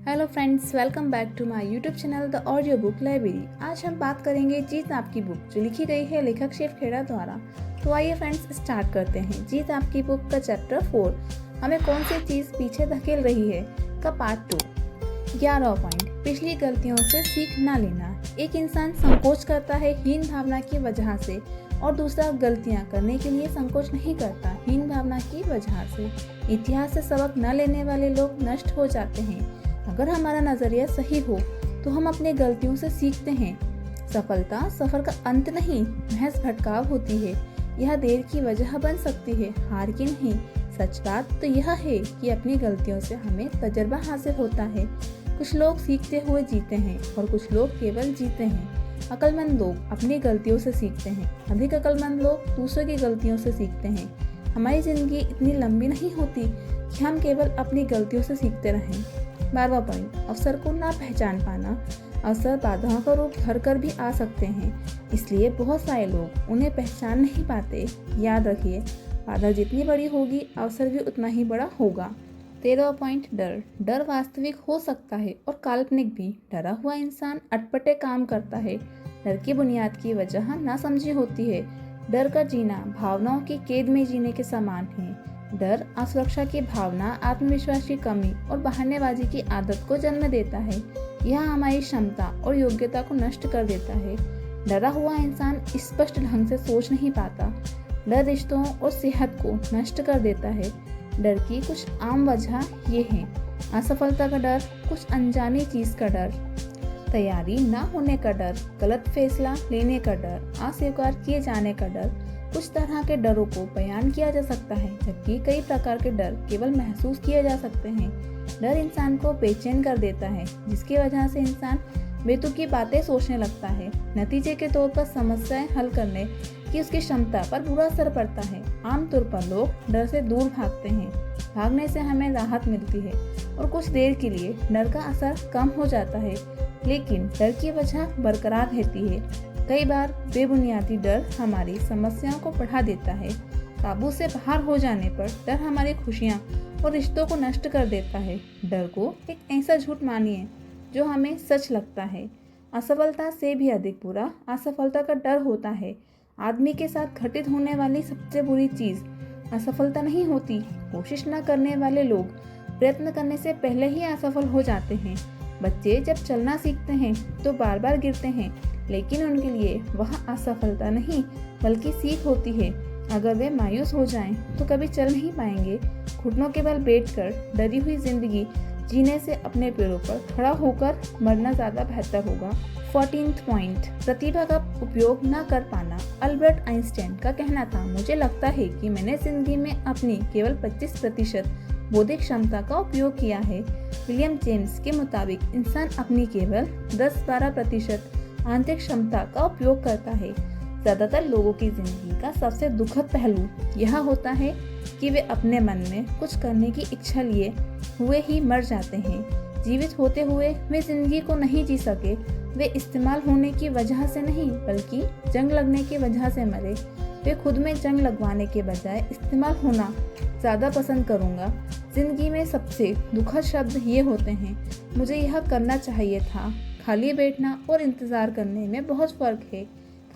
Hello friends, welcome back to my YouTube channel the audio book library. आज हम बात करेंगे जीत आपकी बुक, जो लिखी गई है लेखक शिव खेड़ा द्वारा। तो आइए फ्रेंड्स, स्टार्ट करते हैं। जीत आपकी बुक का चैप्टर 4, हमें कौन सी चीज़ पीछे धकेल रही है, का पार्ट 2। 11 पॉइंट, पिछली गलतियों से सीख ना लेना। एक इंसान संकोच करता है हीन भावना की वजह से, और दूसरा गलतियां करने के लिए संकोच नहीं करता हीन भावना की वजह से। इतिहास से सबक न लेने वाले लोग नष्ट हो जाते हैं। अगर हमारा नजरिया सही हो तो हम अपनी गलतियों से सीखते हैं। सफलता सफर का अंत नहीं, महज भटकाव होती है। यह देर की वजह बन सकती है, हार की नहीं। सच बात तो यह है कि अपनी गलतियों से हमें तजर्बा हासिल होता है। कुछ लोग सीखते हुए जीते हैं और कुछ लोग केवल जीते हैं। अक्लमंद लोग अपनी गलतियों से सीखते हैं, अधिक अक्लमंद लोग दूसरों की गलतियों से सीखते हैं। हमारी जिंदगी इतनी लंबी नहीं होती कि हम केवल अपनी गलतियों से सीखते रहें। 12वां पॉइंट, अवसर को ना पहचान पाना। अवसर बाधाओं का रूप धर कर भी आ सकते हैं, इसलिए बहुत सारे लोग उन्हें पहचान नहीं पाते। याद रखिए, बाधा जितनी बड़ी होगी अवसर भी उतना ही बड़ा होगा। 13वां पॉइंट, डर। डर वास्तविक हो सकता है और काल्पनिक भी। डरा हुआ इंसान अटपटे काम करता है। डर की बुनियाद की वजह नासमझी होती है। डर का जीना भावनाओं की कैद में जीने के समान है। डर असुरक्षा की भावना, आत्मविश्वास की कमी और बहानेबाजी की आदत को जन्म देता है। यह हमारी क्षमता और योग्यता को नष्ट कर देता है। डरा हुआ इंसान स्पष्ट ढंग से सोच नहीं पाता। डर रिश्तों और सेहत को नष्ट कर देता है। डर की कुछ आम वजह ये हैं: असफलता का डर, कुछ अनजानी चीज का डर, तैयारी न होने का डर, गलत फैसला लेने का डर, अस्वीकार किए जाने का डर। कुछ तरह के डरों को बयान किया जा सकता है, जबकि कई प्रकार के डर केवल महसूस किए जा सकते हैं। डर इंसान को बेचैन कर देता है, जिसकी वजह से इंसान बेतुकी बातें सोचने लगता है। नतीजे के तौर पर समस्याएं हल करने की उसकी क्षमता पर बुरा असर पड़ता है। आमतौर पर लोग डर से दूर भागते हैं। भागने से हमें राहत मिलती है और कुछ देर के लिए डर का असर कम हो जाता है, लेकिन डर की वजह बरकरार रहती है। कई बार बेबुनियादी डर हमारी समस्याओं को बढ़ा देता है। काबू से बाहर हो जाने पर डर हमारी खुशियाँ और रिश्तों को नष्ट कर देता है। डर को एक ऐसा झूठ मानिए जो हमें सच लगता है। असफलता से भी अधिक बुरा असफलता का डर होता है। आदमी के साथ घटित होने वाली सबसे बुरी चीज़ असफलता नहीं होती। कोशिश न करने वाले लोग प्रयत्न करने से पहले ही असफल हो जाते हैं। बच्चे जब चलना सीखते हैं तो बार बार गिरते हैं, लेकिन उनके लिए वह असफलता नहीं बल्कि सीख होती है। अगर वे मायूस हो जाएं तो कभी चल नहीं पाएंगे। घुटनों के बल बैठकर डरी हुई जिंदगी जीने से अपने पैरों पर खड़ा होकर मरना ज़्यादा बेहतर होगा। 14th पॉइंट, प्रतिभा का उपयोग न कर पाना। अल्बर्ट आइंस्टाइन का कहना था, मुझे लगता है कि मैंने जिंदगी में अपनी केवल 25% बौद्धिक क्षमता का उपयोग किया है। विलियम जेम्स के मुताबिक इंसान अपनी केवल 10-12% आंतरिक क्षमता का उपयोग करता है। ज्यादातर लोगों की जिंदगी का सबसे दुखद पहलू यह होता है कि वे अपने मन में कुछ करने की इच्छा लिए हुए ही मर जाते हैं। जीवित होते हुए वे जिंदगी को नहीं जी सके। वे इस्तेमाल होने की वजह से नहीं बल्कि जंग लगने की वजह से मरे। वे खुद में जंग लगवाने के बजाय इस्तेमाल होना ज़्यादा पसंद करूँगा। जिंदगी में सबसे दुखद शब्द ये होते हैं, मुझे यह करना चाहिए था। खाली बैठना और इंतज़ार करने में बहुत फ़र्क है।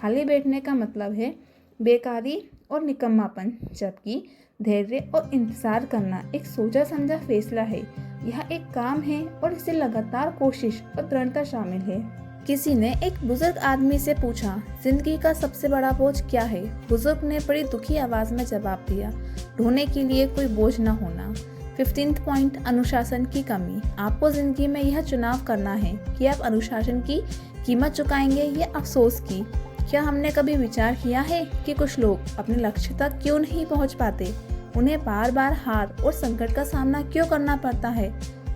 खाली बैठने का मतलब है बेकारी और निकम्मापन, जबकि धैर्य और इंतज़ार करना एक सोचा समझा फैसला है। यह एक काम है और इसे लगातार कोशिश और दृढ़ता शामिल है। किसी ने एक बुजुर्ग आदमी से पूछा, जिंदगी का सबसे बड़ा बोझ क्या है? बुजुर्ग ने बड़ी दुखी आवाज में जवाब दिया, ढोने के लिए कोई बोझ न होना। 15th पॉइंट, अनुशासन की कमी। आपको जिंदगी में यह चुनाव करना है कि आप अनुशासन की कीमत चुकाएंगे या अफसोस की। क्या हमने कभी विचार किया है कि कुछ लोग अपने लक्ष्य तक क्यों नहीं पहुंच पाते? उन्हें बार बार हार और संकट का सामना क्यों करना पड़ता है?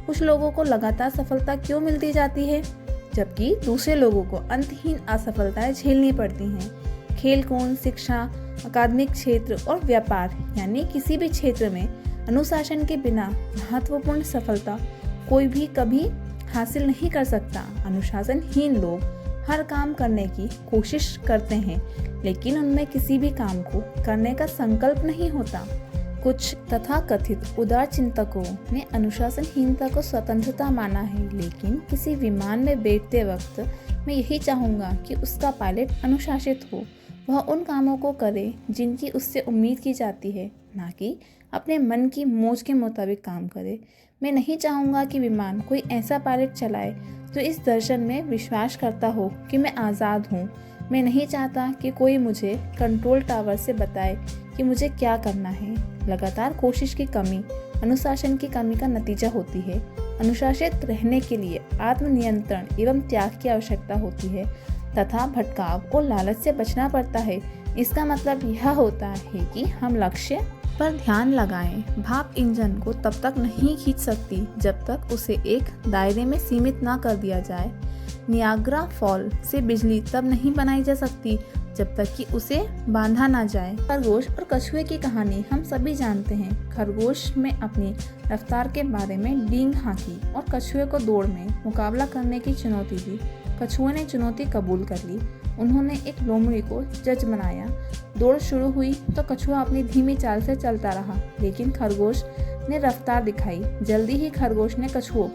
कुछ लोगों को लगातार सफलता क्यों मिलती जाती है, जबकि दूसरे लोगों को अंतहीन असफलताएं झेलनी पड़ती हैं? खेलकूद, शिक्षा, अकादमिक क्षेत्र और व्यापार यानी किसी भी क्षेत्र में अनुशासन के बिना महत्वपूर्ण सफलता कोई भी कभी हासिल नहीं कर सकता। अनुशासनहीन लोग हर काम करने की कोशिश करते हैं, लेकिन उनमें किसी भी काम को करने का संकल्प नहीं होता। कुछ तथाकथित उदार चिंतकों ने अनुशासनहीनता को स्वतंत्रता माना है, लेकिन किसी विमान में बैठते वक्त मैं यही चाहूँगा कि उसका पायलट अनुशासित हो। वह उन कामों को करे जिनकी उससे उम्मीद की जाती है, ना कि अपने मन की मौज के मुताबिक काम करे। मैं नहीं चाहूँगा कि विमान कोई ऐसा पायलट चलाए जो इस दर्शन में विश्वास करता हो कि मैं आज़ाद हूँ। मैं नहीं चाहता कि कोई मुझे कंट्रोल टावर से बताए कि मुझे क्या करना है। लगातार कोशिश की कमी अनुशासन की कमी का नतीजा होती है। अनुशासित रहने के लिए आत्मनियंत्रण एवं त्याग की आवश्यकता होती है तथा भटकाव और लालच से बचना पड़ता है। इसका मतलब यह होता है कि हम लक्ष्य पर ध्यान लगाएं। भाप इंजन को तब तक नहीं खींच सकती जब तक उसे एक दायरे में सीमित ना कर दिया जाए। नियाग्रा फॉल से बिजली तब नहीं बनाई जा सकती जब तक कि उसे बांधा ना जाए। खरगोश और कछुए की कहानी हम सभी जानते हैं। खरगोश में अपनी रफ्तार के बारे में डींग हाँकी और कछुए को दौड़ में मुकाबला करने की चुनौती दी। कछुए ने चुनौती कबूल कर ली। उन्होंने एक लोमड़ी को जज बनाया। दौड़ शुरू हुई तो कछुआ अपनी धीमी चाल से चलता रहा, लेकिन खरगोश ने रफ्तार दिखाई। जल्दी ही खरगोश ने कछुओं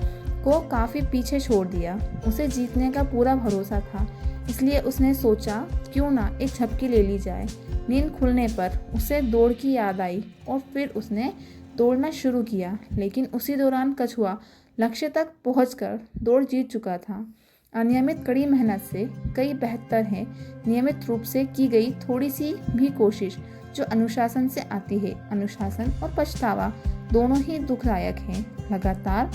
को काफी पीछे छोड़ दिया। उसे जीतने का पूरा भरोसा था, इसलिए उसने सोचा क्यों ना एक झपकी ले ली जाए। नींद खुलने पर उसे दौड़ की याद आई और फिर उसने दौड़ना शुरू किया, लेकिन उसी दौरान कछुआ लक्ष्य तक पहुंचकर दौड़ जीत चुका था। अनियमित कड़ी मेहनत से कई बेहतर है नियमित रूप से की गई थोड़ी सी भी कोशिश जो अनुशासन से आती है। अनुशासन और पछतावा दोनों ही दुखदायक हैं। लगातार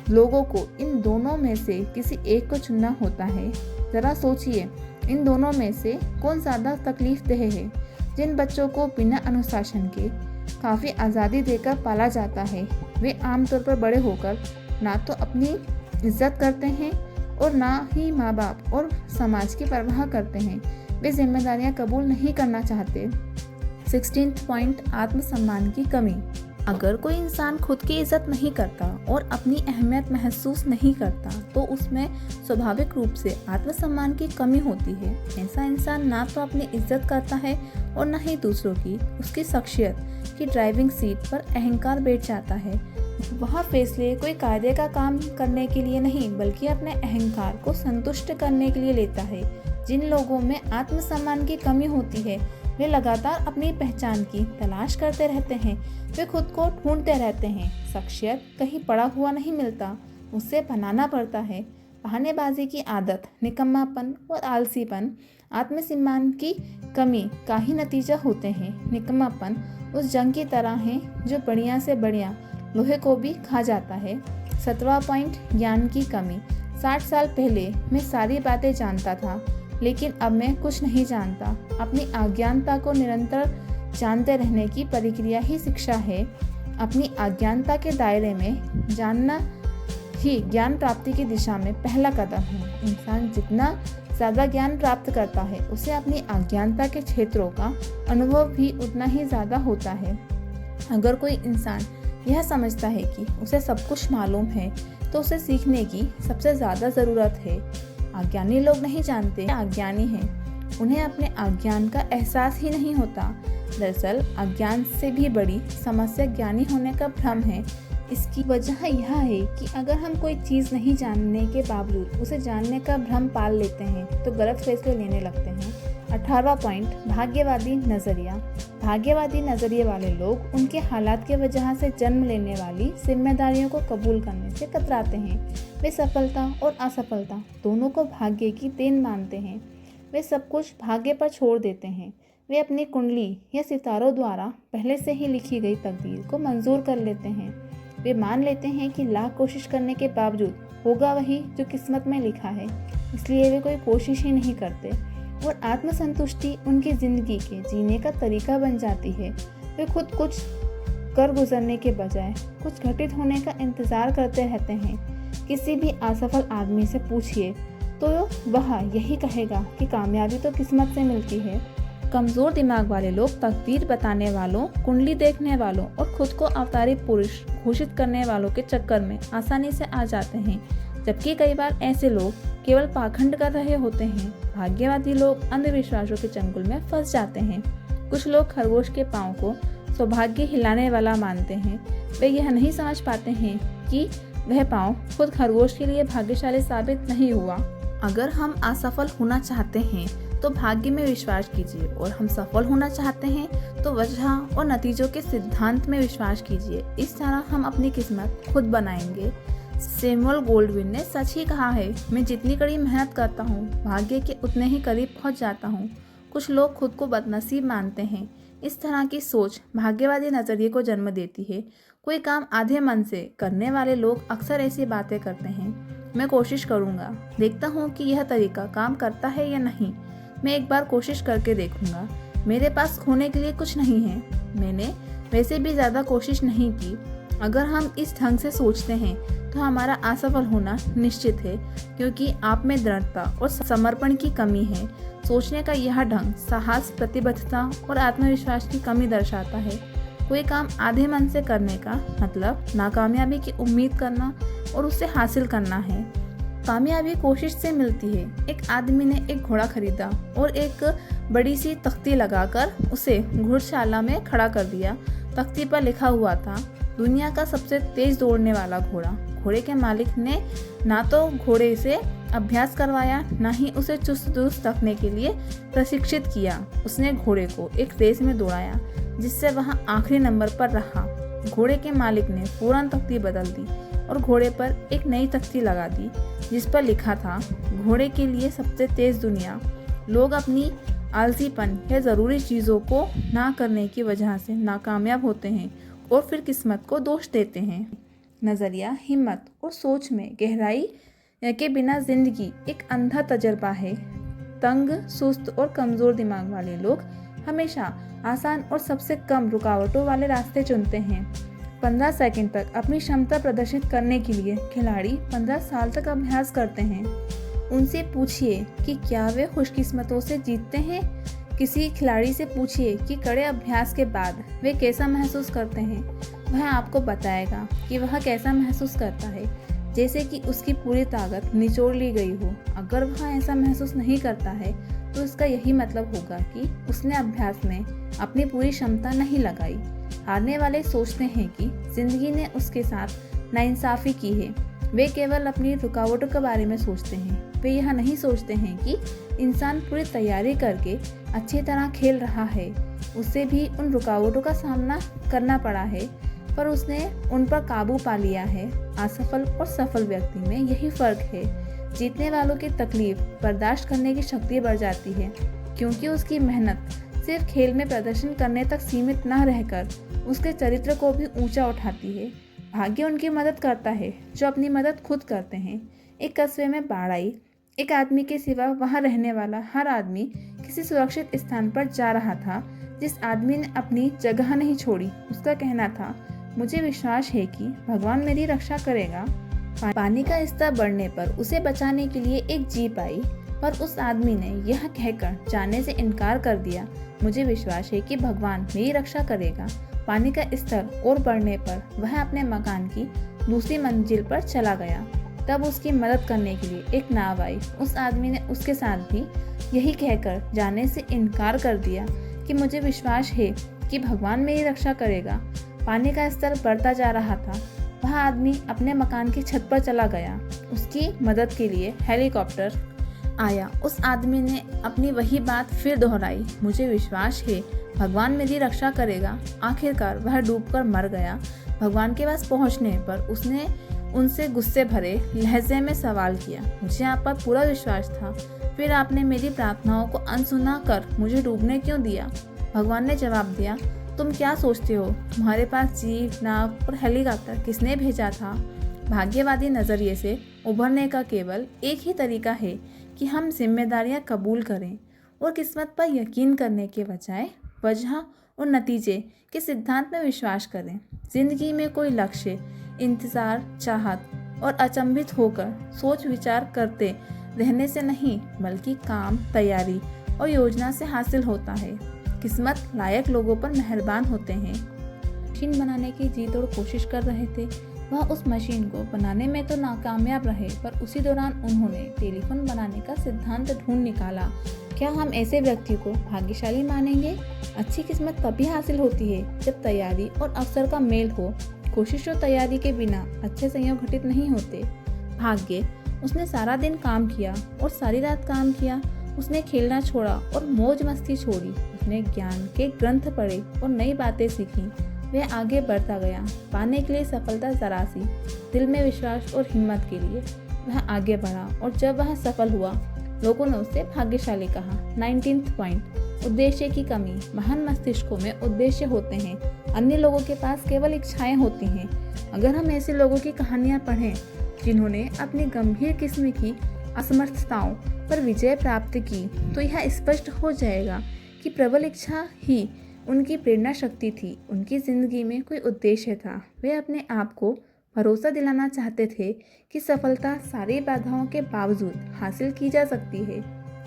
लोगों को इन दोनों में से किसी एक को चुनना होता है। जरा सोचिए, इन दोनों में से कौन ज़्यादा तकलीफ देह है। जिन बच्चों को बिना अनुशासन के काफ़ी आज़ादी देकर पाला जाता है, वे आमतौर पर बड़े होकर ना तो अपनी इज्जत करते हैं और ना ही माँ बाप और समाज की परवाह करते हैं। वे जिम्मेदारियां कबूल नहीं करना चाहते। 16th पॉइंट, आत्मसम्मान की कमी। अगर कोई इंसान खुद की इज्जत नहीं करता और अपनी अहमियत महसूस नहीं करता तो उसमें स्वाभाविक रूप से आत्मसम्मान की कमी होती है। ऐसा इंसान ना तो अपनी इज्जत करता है और न ही दूसरों की। उसकी शख्सियत की ड्राइविंग सीट पर अहंकार बैठ जाता है। वह फैसले कोई कायदे का काम करने के लिए नहीं बल्कि अपने अहंकार को संतुष्ट करने के लिए लेता है। जिन लोगों में आत्मसम्मान की कमी होती है वे लगातार अपनी पहचान की तलाश करते रहते हैं। वे खुद को ढूंढते रहते हैं। शख्सियत कहीं पड़ा हुआ नहीं मिलता, उससे बनाना पड़ता है। बहानेबाजी की आदत, निकम्मापन और आलसीपन आत्मसम्मान की कमी का ही नतीजा होते हैं। निकम्मापन उस जंग की तरह है जो बढ़िया से बढ़िया लोहे को भी खा जाता है। 17वां पॉइंट, ज्ञान की कमी। 60 साल पहले मैं सारी बातें जानता था, लेकिन अब मैं कुछ नहीं जानता। अपनी अज्ञानता को निरंतर जानते रहने की प्रक्रिया ही शिक्षा है। अपनी अज्ञानता के दायरे में जानना ही ज्ञान प्राप्ति की दिशा में पहला कदम है। इंसान जितना ज़्यादा ज्ञान प्राप्त करता है उसे अपनी अज्ञानता के क्षेत्रों का अनुभव भी उतना ही ज़्यादा होता है। अगर कोई इंसान यह समझता है कि उसे सब कुछ मालूम है तो उसे सीखने की सबसे ज़्यादा ज़रूरत है। अज्ञानी लोग नहीं जानते अज्ञानी हैं, उन्हें अपने अज्ञान का एहसास ही नहीं होता। दरअसल अज्ञान से भी बड़ी समस्या ज्ञानी होने का भ्रम है। इसकी वजह यह है कि अगर हम कोई चीज़ नहीं जानने के बावजूद उसे जानने का भ्रम पाल लेते हैं तो गलत फैसले लेने लगते हैं। 18वां पॉइंट, भाग्यवादी नज़रिया। भाग्यवादी नज़रिए वाले लोग उनके हालात के वजह से जन्म लेने वाली जिम्मेदारियों को कबूल करने से कतराते हैं। वे सफलता और असफलता दोनों को भाग्य की देन मानते हैं। वे सब कुछ भाग्य पर छोड़ देते हैं। वे अपनी कुंडली या सितारों द्वारा पहले से ही लिखी गई तकदीर को मंजूर कर लेते हैं। वे मान लेते हैं कि लाख कोशिश करने के बावजूद होगा वही जो किस्मत में लिखा है, इसलिए वे कोई कोशिश ही नहीं करते और आत्मसंतुष्टि उनकी ज़िंदगी के जीने का तरीका बन जाती है। वे खुद कुछ कर गुजरने के बजाय कुछ घटित होने का इंतज़ार करते रहते हैं। किसी भी असफल आदमी से पूछिए तो वह यही कहेगा कि कामयाबी तो किस्मत से मिलती है। कमज़ोर दिमाग वाले लोग तकदीर बताने वालों, कुंडली देखने वालों और खुद को अवतारी पुरुष घोषित करने वालों के चक्कर में आसानी से आ जाते हैं, जबकि कई बार ऐसे लोग केवल पाखंड कर रहे होते हैं। भाग्यवादी लोग अंधविश्वासों के चंगुल में फंस जाते हैं। कुछ लोग खरगोश के पाँव को सौभाग्य हिलाने वाला मानते हैं, वे यह नहीं समझ पाते हैं कि वह पाँव खुद खरगोश के लिए भाग्यशाली साबित नहीं हुआ। अगर हम असफल होना चाहते हैं तो भाग्य में विश्वास कीजिए, और हम सफल होना चाहते हैं तो वजह और नतीजों के सिद्धांत में विश्वास कीजिए। इस तरह हम अपनी किस्मत खुद बनाएंगे। सैमुअल गोल्डविन ने सच ही कहा है, मैं जितनी कड़ी मेहनत करता हूँ भाग्य के उतने ही करीब पहुँच जाता हूँ। कुछ लोग खुद को बदनसीब मानते हैं। इस तरह की सोच भाग्यवादी नज़रिए को जन्म देती है। कोई काम आधे मन से करने वाले लोग अक्सर ऐसी बातें करते हैं, मैं कोशिश करूँगा, देखता हूँ कि यह तरीका काम करता है या नहीं, मैं एक बार कोशिश करके देखूँगा, मेरे पास खोने के लिए कुछ नहीं है, मैंने वैसे भी ज़्यादा कोशिश नहीं की। अगर हम इस ढंग से सोचते हैं तो हमारा असफल होना निश्चित है, क्योंकि आप में दृढ़ता और समर्पण की कमी है। सोचने का यह ढंग साहस, प्रतिबद्धता और आत्मविश्वास की कमी दर्शाता है। कोई काम आधे मन से करने का मतलब नाकामयाबी की उम्मीद करना और उसे हासिल करना है। कामयाबी कोशिश से मिलती है। एक आदमी ने एक घोड़ा खरीदा और एक बड़ी सी तख्ती लगाकर उसे घुड़शाला में खड़ा कर दिया। तख्ती पर लिखा हुआ था, दुनिया का सबसे तेज दौड़ने वाला घोड़ा। घोड़े के मालिक ने ना तो घोड़े से अभ्यास करवाया, ना ही उसे चुस्त दुरुस्त रखने के लिए प्रशिक्षित किया। उसने घोड़े को एक रेस में दौड़ाया जिससे वह आखिरी नंबर पर रहा। घोड़े के मालिक ने फौरन तख्ती बदल दी और घोड़े पर एक नई तख्ती लगा दी जिस पर लिखा था, घोड़े के लिए सबसे तेज दुनिया। लोग अपनी आलसीपन या ज़रूरी चीज़ों को ना करने की वजह से नाकामयाब होते हैं और फिर किस्मत को दोष देते हैं। नज़रिया, हिम्मत और सोच में गहराई के बिना जिंदगी एक अंधा तजर्बा है। तंग, सुस्त और कमज़ोर दिमाग वाले लोग हमेशा आसान और सबसे कम रुकावटों वाले रास्ते चुनते हैं। 15 सेकंड तक अपनी क्षमता प्रदर्शित करने के लिए खिलाड़ी 15 साल तक अभ्यास करते हैं। उनसे पूछिए कि क्या वे खुशकिस्मतों से जीतते हैं। किसी खिलाड़ी से पूछिए कि कड़े अभ्यास के बाद वे कैसा महसूस करते हैं। वह आपको बताएगा कि वह कैसा महसूस करता है, जैसे कि उसकी पूरी ताकत निचोड़ ली गई हो। अगर वह ऐसा महसूस नहीं करता है तो इसका यही मतलब होगा कि उसने अभ्यास में अपनी पूरी क्षमता नहीं लगाई। हारने वाले सोचते हैं कि जिंदगी ने उसके साथ नाइंसाफ़ी की है। वे केवल अपनी रुकावटों के बारे में सोचते हैं। वे यह नहीं सोचते हैं कि इंसान पूरी तैयारी करके अच्छी तरह खेल रहा है। उसे भी उन रुकावटों का सामना करना पड़ा है, पर उसने उन पर काबू पा लिया है। असफल और सफल व्यक्ति में यही फ़र्क है। जीतने वालों की तकलीफ बर्दाश्त करने की शक्ति बढ़ जाती है, क्योंकि उसकी मेहनत सिर्फ खेल में प्रदर्शन करने तक सीमित न रहकर उसके चरित्र को भी ऊंचा उठाती है। भाग्य उनकी मदद करता है जो अपनी मदद खुद करते हैं। एक कस्बे में बाढ़ आई। एक आदमी के सिवा वहां रहने वाला हर आदमी किसी सुरक्षित स्थान पर जा रहा था। जिस आदमी ने अपनी जगह नहीं छोड़ी, उसका कहना था, मुझे विश्वास है कि भगवान मेरी रक्षा करेगा। पानी का स्तर बढ़ने पर उसे बचाने के लिए एक जीप आई, पर उस आदमी ने यह कहकर जाने से इनकार कर दिया, मुझे विश्वास है कि भगवान मेरी रक्षा करेगा। पानी का स्तर और बढ़ने पर वह अपने मकान की दूसरी मंजिल पर चला गया। तब उसकी मदद करने के लिए एक नाव आई। उस आदमी ने उसके साथ भी यही कहकर जाने से इनकार कर दिया कि मुझे विश्वास है कि भगवान मेरी रक्षा करेगा। पानी का स्तर बढ़ता जा रहा था। वह आदमी अपने मकान की छत पर चला गया। उसकी मदद के लिए हेलीकॉप्टर आया। उस आदमी ने अपनी वही बात फिर दोहराई, मुझे विश्वास है भगवान मेरी रक्षा करेगा। आखिरकार वह डूबकर मर गया। भगवान के पास पहुंचने पर उसने उनसे गुस्से भरे लहजे में सवाल किया, मुझे आप पर पूरा विश्वास था, फिर आपने मेरी प्रार्थनाओं को अनसुना कर मुझे डूबने क्यों दिया। भगवान ने जवाब दिया, तुम क्या सोचते हो, तुम्हारे पास जीप, नाव और हेलीकॉप्टर किसने भेजा था। भाग्यवादी नज़रिए से उभरने का केवल एक ही तरीका है कि हम जिम्मेदारियां कबूल करें और किस्मत पर यकीन करने के बजाय वजह और नतीजे के सिद्धांत में विश्वास करें। जिंदगी में कोई लक्ष्य, इंतज़ार, चाहत और अचंभित होकर सोच विचार करते रहने से नहीं, बल्कि काम, तैयारी और योजना से हासिल होता है। किस्मत लायक लोगों पर मेहरबान होते हैं। मशीन बनाने की जी तोड़ कोशिश कर रहे थे वह उस मशीन को बनाने में तो नाकामयाब रहे, पर उसी दौरान उन्होंने टेलीफोन बनाने का सिद्धांत ढूंढ निकाला। क्या हम ऐसे व्यक्ति को भाग्यशाली मानेंगे? अच्छी किस्मत तभी हासिल होती है जब तैयारी और अवसर का मेल हो। कोशिश और तैयारी के बिना अच्छे संयोग घटित नहीं होते। भाग्य, उसने सारा दिन काम किया और सारी रात काम किया। उसने खेलना छोड़ा और मौज मस्ती छोड़ी। उसने ज्ञान के ग्रंथ पढ़े और नई बातें सीखी। वह आगे बढ़ता गया, पाने के लिए सफलता जरा सी, दिल में विश्वास और हिम्मत के लिए वह आगे बढ़ा। और जब वह सफल हुआ, लोगों ने उसे भाग्यशाली कहा। 19th पॉइंट, उद्देश्य की कमी। महान मस्तिष्कों में उद्देश्य होते हैं, अन्य लोगों के पास केवल इच्छाएं होती हैं। अगर हम ऐसे लोगों की कहानियां पढ़ें जिन्होंने अपनी गंभीर किस्म की असमर्थताओं पर विजय प्राप्त की, तो यह स्पष्ट हो जाएगा कि प्रबल इच्छा ही उनकी प्रेरणा शक्ति थी। उनकी जिंदगी में कोई उद्देश्य था। वे अपने आप को भरोसा दिलाना चाहते थे कि सफलता सारी बाधाओं के बावजूद हासिल की जा सकती है,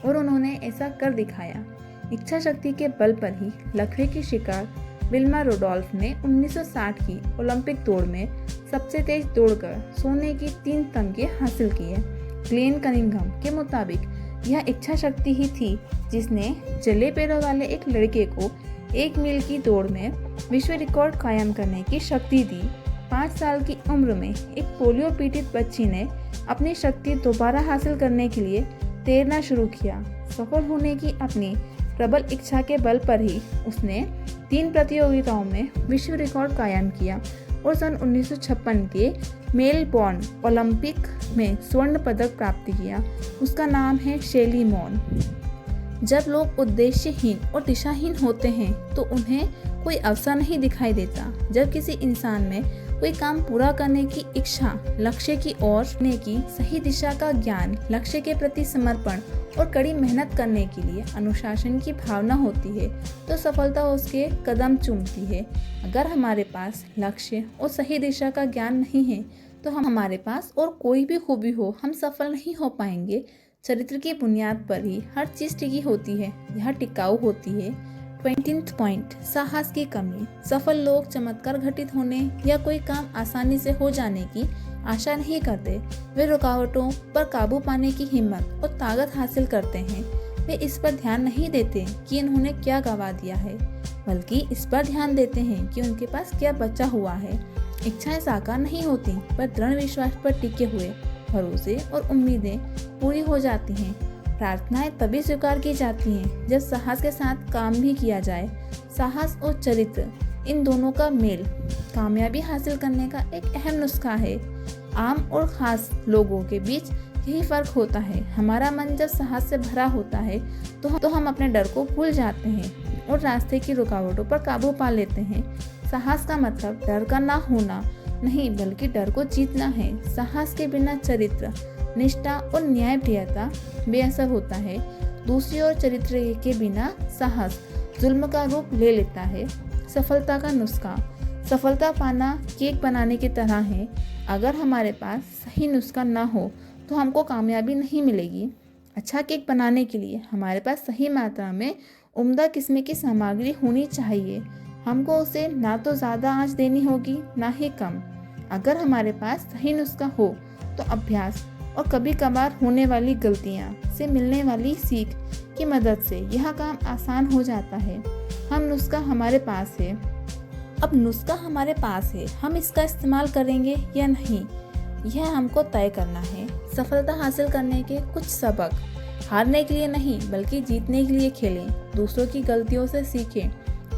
और उन्होंने ऐसा कर दिखाया। इच्छा शक्ति के बल पर ही लकवे की शिकार विल्मा रुडोल्फ ने 1960 की ओलंपिक दौड़ में सबसे तेज दौड़कर सोने की 3 तमगे हासिल किए। ग्लेन कनिंघम के मुताबिक यह इच्छा शक्ति ही थी जिसने जले पैरों वाले एक लड़के को 1 मील की दौड़ में विश्व रिकॉर्ड कायम करने की शक्ति दी। 5 साल की उम्र में एक पोलियो पीड़ित बच्ची ने अपनी शक्ति दोबारा हासिल करने के लिए तैरना शुरू किया। सफल होने की अपनी प्रबल इच्छा के बल पर ही उसने 3 प्रतियोगिताओं में विश्व रिकॉर्ड कायम किया और सन 1956 के मेलबोर्न ओलंपिक में स्वर्ण पदक प्राप्त किया। उसका नाम है शेली मॉन। जब लोग उद्देश्यहीन और दिशाहीन होते हैं तो उन्हें कोई अवसर नहीं दिखाई देता। जब किसी इंसान में कोई काम पूरा करने की इच्छा, लक्ष्य की ओर बढ़ने की सही दिशा का ज्ञान, लक्ष्य के प्रति समर्पण और कड़ी मेहनत करने के लिए अनुशासन की भावना होती है, तो सफलता उसके कदम चूमती है। अगर हमारे पास लक्ष्य और सही दिशा का ज्ञान नहीं है तो हमारे पास और कोई भी खूबी हो, हम सफल नहीं हो पाएंगे। चरित्र की बुनियाद पर ही हर चीज टिकी होती है, यह टिकाऊ होती है। 20th पॉइंट, साहस की कमी। सफल लोग चमत्कार घटित होने या कोई काम आसानी से हो जाने की आशा नहीं करते। वे रुकावटों पर काबू पाने की हिम्मत और ताकत हासिल करते हैं। वे इस पर ध्यान नहीं देते कि इन्होंने क्या गंवा दिया है, बल्कि इस पर ध्यान देते हैं कि उनके पास क्या बचा हुआ है। इच्छाएं साकार नहीं होती, पर दृढ़ विश्वास पर टिके हुए भरोसे और उम्मीदें पूरी हो जाती हैं। प्रार्थनाएं तभी स्वीकार की जाती हैं जब साहस के साथ काम भी किया जाए। साहस और चरित्र, इन दोनों का मेल कामयाबी हासिल करने का एक अहम नुस्खा है। आम और खास लोगों के बीच यही फर्क होता है। हमारा मन जब साहस से भरा होता है तो हम अपने डर को भूल जाते हैं और रास्ते की रुकावटों पर काबू पा लेते हैं। साहस का मतलब डर का ना होना नहीं, बल्कि डर को जीतना है। साहस के बिना चरित्र, निष्ठा और न्यायप्रियता बेअसर होता है। दूसरी ओर चरित्र के बिना साहस जुल्म का रूप ले लेता है। सफलता का नुस्खा। सफलता पाना केक बनाने की तरह है। अगर हमारे पास सही नुस्खा ना हो तो हमको कामयाबी नहीं मिलेगी। अच्छा केक बनाने के लिए हमारे पास सही मात्रा में उम्दा किस्म की सामग्री होनी चाहिए। हमको उसे ना तो ज़्यादा आंच देनी होगी, ना ही कम। अगर हमारे पास सही नुस्खा हो तो अभ्यास और कभी कभार होने वाली गलतियाँ से मिलने वाली सीख की मदद से यह काम आसान हो जाता है। नुस्खा हमारे पास है। अब नुस्खा हमारे पास है, हम इसका इस्तेमाल करेंगे या नहीं, यह हमको तय करना है। सफलता हासिल करने के कुछ सबक। हारने के लिए नहीं, बल्कि जीतने के लिए खेलें। दूसरों की गलतियों से सीखें।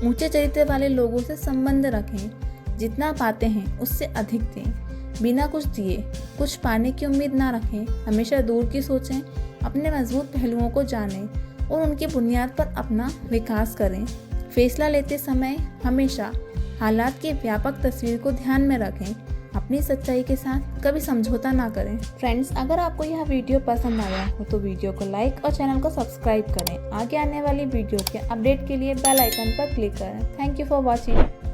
ऊंचे चरित्र वाले लोगों से संबंध रखें। जितना पाते हैं उससे अधिक दें। बिना कुछ दिए कुछ पाने की उम्मीद ना रखें। हमेशा दूर की सोचें। अपने मजबूत पहलुओं को जानें और उनकी बुनियाद पर अपना विकास करें। फैसला लेते समय हमेशा हालात की व्यापक तस्वीर को ध्यान में रखें। अपनी सच्चाई के साथ कभी समझौता ना करें। फ्रेंड्स, अगर आपको यह वीडियो पसंद आया हो तो वीडियो को लाइक और चैनल को सब्सक्राइब करें। आगे आने वाली वीडियो के अपडेट के लिए बेल आइकन पर क्लिक करें। Thank you for watching.